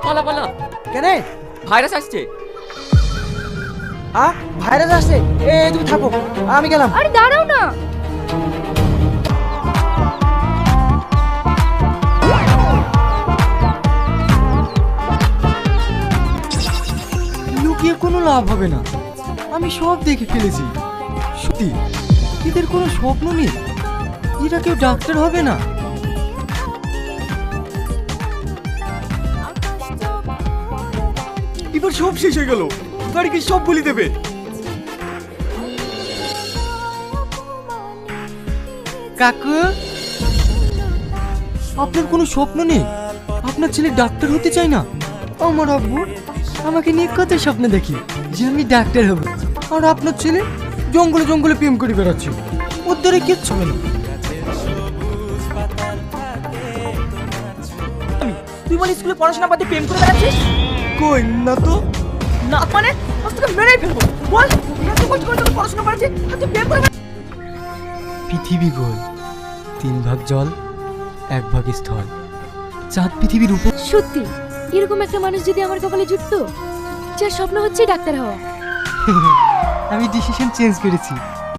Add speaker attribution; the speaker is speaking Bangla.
Speaker 1: পালা পালা,
Speaker 2: কেন?
Speaker 1: ভাইরাস আসছে।
Speaker 2: ভাইরাস আসছে? তুমি থাকো, আমি গেলাম।
Speaker 3: আরে দাঁড়াও না।
Speaker 2: লুকিয়ে কোনো লাভ হবে না, আমি সব দেখে ফেলেছি। সত্যি এদের কোনো স্বপ্ন নেই, এরা কেউ ডাক্তার হবে না।
Speaker 4: এবার সব শেষ হয়ে গেল, বাড়িকে সব বলে দেবে।
Speaker 2: কাকু, আপনার কোনো স্বপ্ন নেই? আপনার ছেলে ডাক্তার হতে চায় না? আমার আব্বু আমাকে নিয়ে কত স্বপ্ন দেখি যে আমি ডাক্তার হব, আর আপনার ছেলে জঙ্গলে জঙ্গলে প্রেম করে বেড়াচ্ছে, ওর দ্বারা কিচ্ছু হবে না।
Speaker 5: তুই বলি স্কুলে পড়াশোনা বাদে প্রেম করে বেড়াচ্ছিস?
Speaker 4: কই না তো।
Speaker 5: না মানে আজ তোকে মেরেই ফেলবো। বল এত কষ্ট করে তোকে পড়াশোনা করাচ্ছি আর তুই প্রেম করে
Speaker 2: পৃথিবী গোল, 3 ভাগ জল 1 ভাগ স্থল, চাঁদ পৃথিবীর উপর।
Speaker 3: সত্যি এরকম একটা মানুষ যদি আমার কপালে জুটতো, যার স্বপ্ন হচ্ছে ডাক্তার হওয়া।
Speaker 2: আমি ডিসিশন চেঞ্জ করেছি।